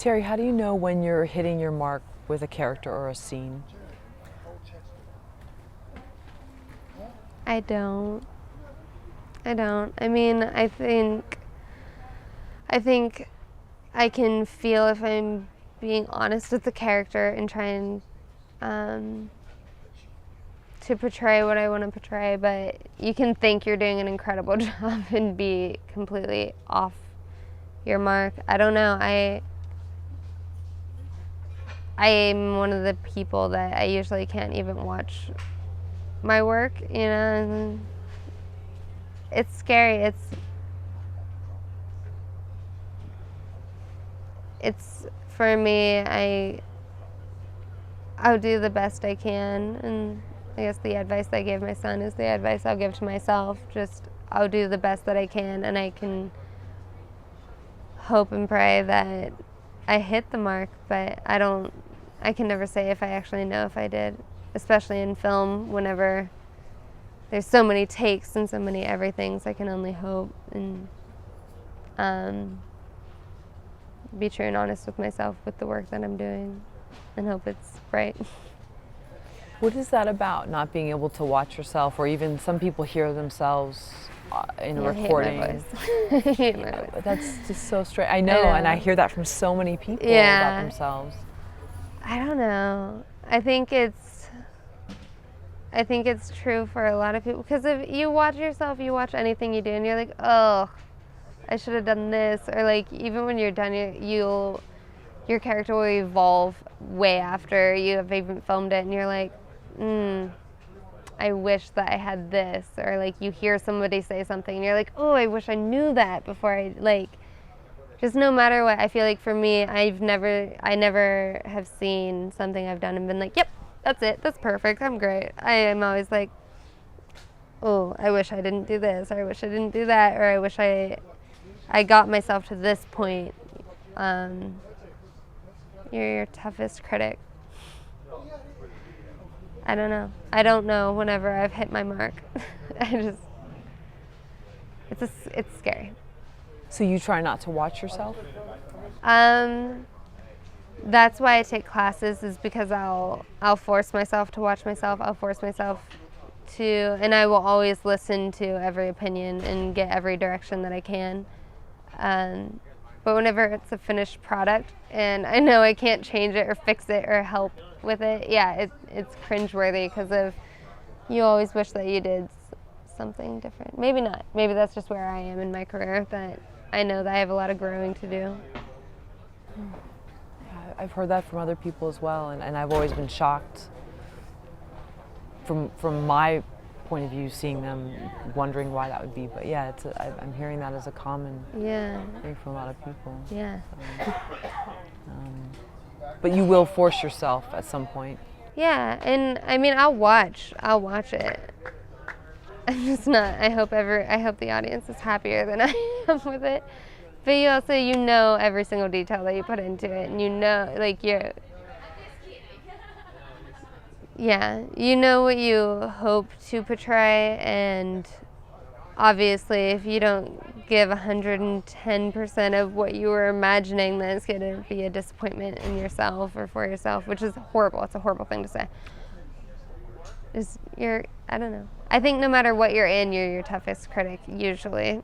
Teri, how do you know when you're hitting your mark with a character or a scene? I don't. I mean, I think I can feel if I'm being honest with the character and trying to portray what I want to portray, but you can think you're doing an incredible job and be completely off your mark. I don't know. I am one of the people that I usually can't even watch my work, you know, and it's scary. It's for me, I'll do the best I can, and I guess the advice I gave my son is the advice I'll give to myself. Just, I'll do the best that I can, and I can hope and pray that I hit the mark, but I can never say if I actually know if I did, especially in film, whenever there's so many takes and so many everythings. I can only hope and be true and honest with myself with the work that I'm doing and hope it's right. What is that about, not being able to watch yourself, or even some people hear themselves in a recording? I hate my voice. That's just so strange. I know, and I hear that from so many people about themselves. I don't know. I think it's true for a lot of people, because if you watch yourself, you watch anything you do, and you're like, oh, I should have done this, or like even when you're done, your character will evolve way after you have even filmed it, and you're like, I wish that I had this, or like you hear somebody say something, and you're like, oh, I wish I knew that before I just no matter what. I feel like for me, I never have seen something I've done and been like, yep, that's it, that's perfect, I'm great. I am always like, oh, I wish I didn't do this, or I wish I didn't do that, or I wish I got myself to this point. You're your toughest critic. I don't know. I don't know whenever I've hit my mark. It's scary. So you try not to watch yourself? That's why I take classes, is because I'll force myself to watch myself. I'll force myself to, and I will always listen to every opinion and get every direction that I can. But whenever it's a finished product and I know I can't change it or fix it or help with it, yeah, it's cringeworthy, because you always wish that you did something different. Maybe not. Maybe that's just where I am in my career, that I know that I have a lot of growing to do. Yeah, I've heard that from other people as well, and I've always been shocked from my point of view, seeing them, wondering why that would be. But yeah, I'm hearing that as a common thing from a lot of people. Yeah. So, but you will force yourself at some point. Yeah, and I mean, I'll watch it. I'm just not. I hope the audience is happier than I am with it. But you also, every single detail that you put into it, and you know what you hope to portray, and obviously if you don't give 110% of what you were imagining, then it's going to be a disappointment in yourself or for yourself, which is horrible. It's a horrible thing to say. I don't know. I think no matter what you're in, you're your toughest critic, usually.